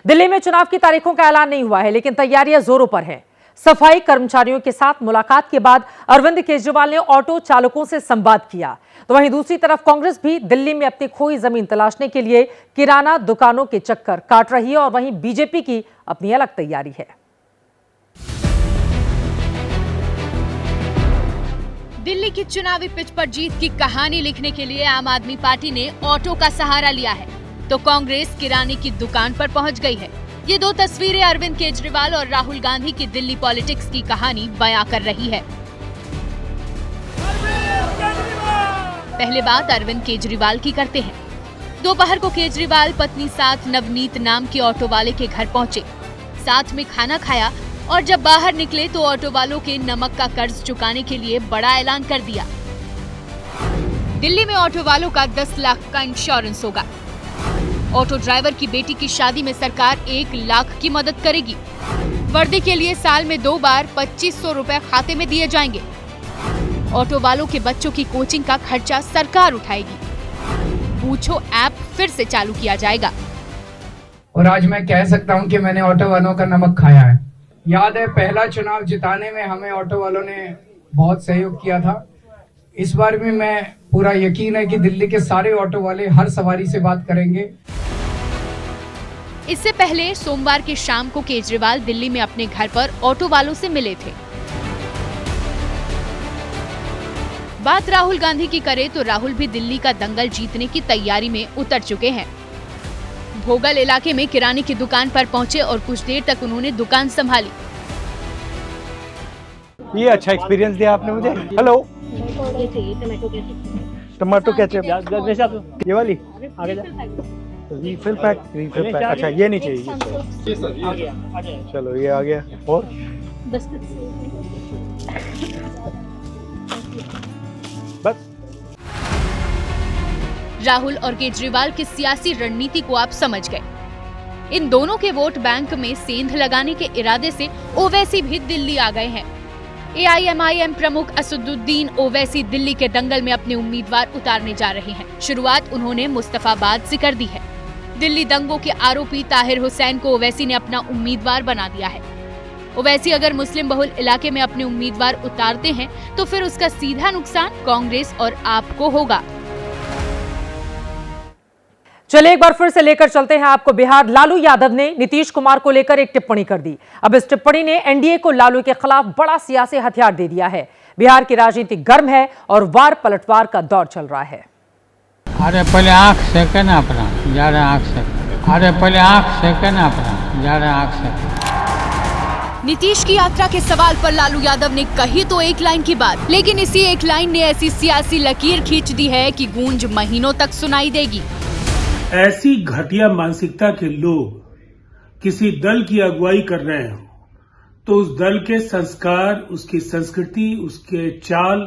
दिल्ली में चुनाव की तारीखों का ऐलान नहीं हुआ है, लेकिन तैयारियां जोरों पर है। सफाई कर्मचारियों के साथ मुलाकात के बाद अरविंद केजरीवाल ने ऑटो चालकों से संवाद किया। तो वहीं दूसरी तरफ कांग्रेस भी दिल्ली में अपनी खोई जमीन तलाशने के लिए किराना दुकानों के चक्कर काट रही है और वहीं बीजेपी की अपनी अलग तैयारी है। दिल्ली की चुनावी पिच पर जीत की कहानी लिखने के लिए आम आदमी पार्टी ने ऑटो का सहारा लिया है, तो कांग्रेस किराने की दुकान पर पहुंच गई है। ये दो तस्वीरें अरविंद केजरीवाल और राहुल गांधी की दिल्ली पॉलिटिक्स की कहानी बयां कर रही है। पहले बात अरविंद केजरीवाल की करते हैं। दोपहर को केजरीवाल पत्नी साथ नवनीत नाम के ऑटो वाले के घर पहुंचे, साथ में खाना खाया और जब बाहर निकले तो ऑटो वालों के नमक का कर्ज चुकाने के लिए बड़ा ऐलान कर दिया। दिल्ली में ऑटो वालों का 10 लाख का इंश्योरेंस होगा। ऑटो ड्राइवर की बेटी की शादी में सरकार 1 लाख की मदद करेगी। वर्दी के लिए साल में 2 बार 2500 रुपए खाते में दिए जाएंगे। ऑटो वालों के बच्चों की कोचिंग का खर्चा सरकार उठाएगी। पूछो ऐप फिर से चालू किया जाएगा। और आज मैं कह सकता हूं कि मैंने ऑटो वालों का नमक खाया है। याद है, पहला चुनाव जिताने में हमें ऑटो वालों ने बहुत सहयोग किया था। इस बार भी मैं पूरा यकीन है कि दिल्ली के सारे ऑटो वाले हर सवारी से बात करेंगे। इससे पहले सोमवार की शाम को केजरीवाल दिल्ली में अपने घर पर ऑटो वालों से मिले थे। बात राहुल गांधी की करें तो राहुल भी दिल्ली का दंगल जीतने की तैयारी में उतर चुके हैं। भोगल इलाके में किराने की दुकान पर पहुंचे और कुछ देर तक उन्होंने दुकान संभाली। ये अच्छा एक्सपीरियंस दिया आपने मुझे। हेलो, टमाटो केचप, ये वाली आगे जा। Refill pack, refill pack. अच्छा, ये नहीं चाहिए। चलो, ये आ गया। और बस। राहुल और केजरीवाल की सियासी रणनीति को आप समझ गए। इन दोनों के वोट बैंक में सेंध लगाने के इरादे से ओवैसी भी दिल्ली आ गए हैं। AIMIM प्रमुख असदुद्दीन ओवैसी दिल्ली के दंगल में अपने उम्मीदवार उतारने जा रहे हैं। शुरुआत उन्होंने मुस्तफाबाद से कर दी है। दिल्ली दंगों के आरोपी ताहिर हुसैन को ओवैसी ने अपना उम्मीदवार बना दिया है। ओवैसी अगर मुस्लिम बहुल इलाके में अपने उम्मीदवार उतारते हैं तो फिर उसका सीधा नुकसान कांग्रेस और आप को होगा। चलिए एक बार फिर से लेकर चलते हैं आपको बिहार। लालू यादव ने नीतीश कुमार को लेकर एक टिप्पणी कर दी। अब इस टिप्पणी ने एनडीए को लालू के खिलाफ बड़ा सियासी हथियार दे दिया है। बिहार की राजनीति गर्म है और वार पलटवार का दौर चल रहा है। अरे पहले आंख सेके ना अपना, जा रहा आंख सेके। अरे पहले आंख सेके ना अपना, जा रहा आंख सेके। नीतीश की यात्रा के सवाल पर लालू यादव ने कही तो एक लाइन की बात, लेकिन इसी एक लाइन ने ऐसी सियासी लकीर खींच दी है कि गूंज महीनों तक सुनाई देगी। ऐसी घटिया मानसिकता के लोग किसी दल की अगुवाई कर रहे हो तो उस दल के संस्कार, उसकी संस्कृति, उसके चाल,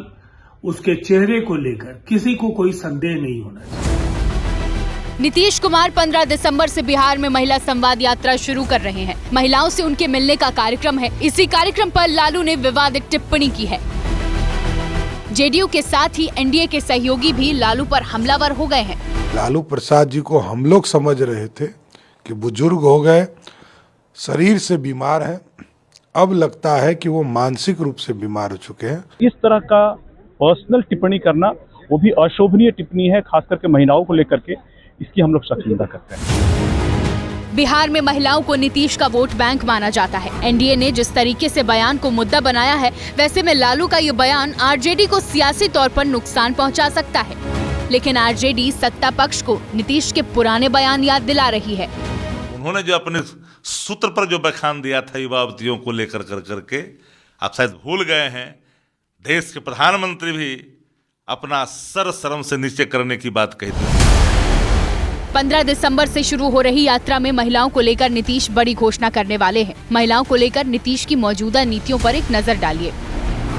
उसके चेहरे को लेकर किसी को कोई संदेह नहीं होना चाहिए। नीतीश कुमार 15 दिसंबर से बिहार में महिला संवाद यात्रा शुरू कर रहे हैं। महिलाओं से उनके मिलने का कार्यक्रम है। इसी कार्यक्रम पर लालू ने विवादित टिप्पणी की है। जेडीयू के साथ ही एनडीए के सहयोगी भी लालू पर हमलावर हो गए हैं। लालू प्रसाद जी को हम लोग समझ रहे थे कि बुजुर्ग हो गए, शरीर से बीमार हैं। अब लगता है कि वो मानसिक रूप से बीमार हो चुके हैं। इस तरह का पर्सनल टिप्पणी करना, वो भी अशोभनीय टिप्पणी है, खास करके महिलाओं को लेकर के। इसकी हम लोग सख्त निंदा करते हैं। बिहार में महिलाओं को नीतीश का वोट बैंक माना जाता है। एनडीए ने जिस तरीके से बयान को मुद्दा बनाया है, वैसे में लालू का ये बयान आरजेडी को सियासी तौर पर नुकसान पहुंचा सकता है। लेकिन आरजेडी सत्ता पक्ष को नीतीश के पुराने बयान याद दिला रही है। उन्होंने जो अपने सूत्र पर जो बयान दिया था युवावतियों को लेकर करके, आप शायद भूल गए हैं। देश के प्रधानमंत्री भी अपना सर शर्म से नीचे करने की बात कही थी। 15 दिसंबर से शुरू हो रही यात्रा में महिलाओं को लेकर नीतीश बड़ी घोषणा करने वाले हैं। महिलाओं को लेकर नीतीश की मौजूदा नीतियों पर एक नजर डालिए।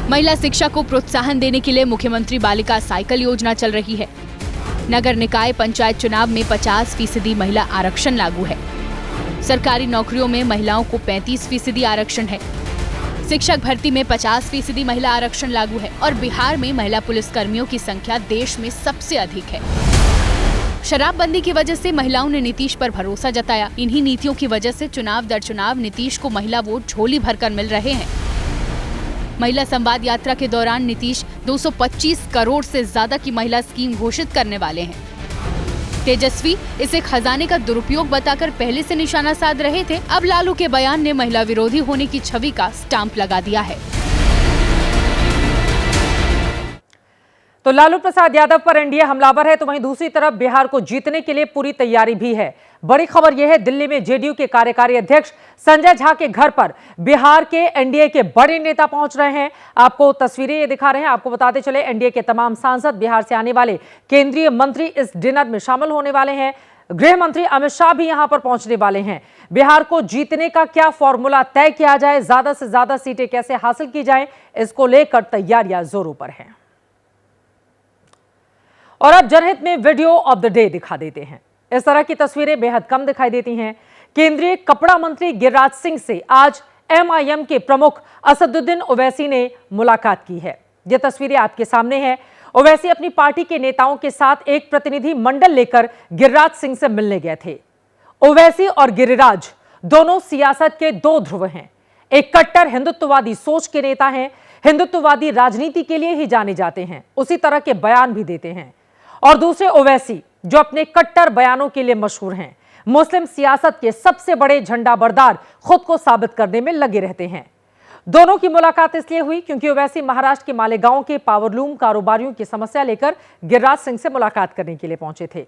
महिला शिक्षा को प्रोत्साहन देने के लिए मुख्यमंत्री बालिका साइकिल योजना चल रही है। नगर निकाय पंचायत चुनाव में 50% महिला आरक्षण लागू है। सरकारी नौकरियों में महिलाओं को 35% आरक्षण है। शिक्षक भर्ती में 50% महिला आरक्षण लागू है और बिहार में महिला पुलिसकर्मियों की संख्या देश में सबसे अधिक है। शराबबंदी की वजह से महिलाओं ने नीतीश पर भरोसा जताया। इन्हीं नीतियों की वजह से चुनाव दर चुनाव नीतीश को महिला वोट झोली भरकर मिल रहे हैं। महिला संवाद यात्रा के दौरान नीतीश 225 करोड़ से ज्यादा की महिला स्कीम घोषित करने वाले हैं। तेजस्वी इसे खजाने का दुरुपयोग बताकर पहले से निशाना साध रहे थे। अब लालू के बयान ने महिला विरोधी होने की छवि का स्टाम्प लगा दिया है। तो लालू प्रसाद यादव पर एनडीए हमलावर है, तो वहीं दूसरी तरफ बिहार को जीतने के लिए पूरी तैयारी भी है। बड़ी खबर यह है, दिल्ली में जेडीयू के कार्यकारी अध्यक्ष संजय झा के घर पर बिहार के एनडीए के बड़े नेता पहुंच रहे हैं। आपको तस्वीरें ये दिखा रहे हैं। आपको बताते चले, एनडीए के तमाम सांसद, बिहार से आने वाले केंद्रीय मंत्री इस डिनर में शामिल होने वाले हैं। गृह मंत्री अमित शाह भी यहां पर पहुंचने वाले हैं। बिहार को जीतने का क्या फॉर्मूला तय किया जाए, ज्यादा से ज्यादा सीटें कैसे हासिल की जाए, इसको लेकर तैयारियां जोरों पर हैं। और अब जनहित में वीडियो ऑफ द डे दिखा देते हैं। इस तरह की तस्वीरें बेहद कम दिखाई देती हैं। केंद्रीय कपड़ा मंत्री गिरिराज सिंह से आज एमआईएम के प्रमुख असदुद्दीन ओवैसी ने मुलाकात की है। ये तस्वीरें आपके सामने हैं। ओवैसी अपनी पार्टी के नेताओं के साथ एक प्रतिनिधि मंडल लेकर गिरिराज सिंह से मिलने गए थे। ओवैसी और गिरिराज दोनों सियासत के दो ध्रुव हैं। एक कट्टर हिंदुत्ववादी सोच के नेता हैं, हिंदुत्ववादी राजनीति के लिए ही जाने जाते हैं, उसी तरह के बयान भी देते हैं। और दूसरे ओवैसी जो अपने कट्टर बयानों के लिए मशहूर हैं, मुस्लिम सियासत के सबसे बड़े झंडा बरदार खुद को साबित करने में लगे रहते हैं। दोनों की मुलाकात इसलिए हुई क्योंकि ओवैसी महाराष्ट्र के मालेगांव के पावरलूम कारोबारियों की समस्या लेकर गिरिराज सिंह से मुलाकात करने के लिए पहुंचे थे।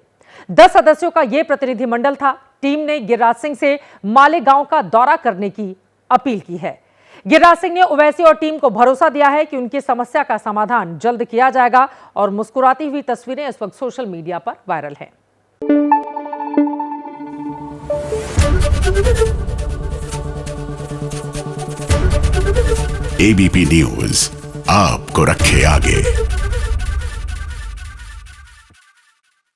10 सदस्यों का यह प्रतिनिधिमंडल था। टीम ने गिरिराज सिंह से मालेगांव का दौरा करने की अपील की है। गिरिराज सिंह ने ओवैसी और टीम को भरोसा दिया है कि उनकी समस्या का समाधान जल्द किया जाएगा। और मुस्कुराती हुई तस्वीरें इस वक्त सोशल मीडिया पर वायरल हैं। एबीपी न्यूज आपको रखे आगे।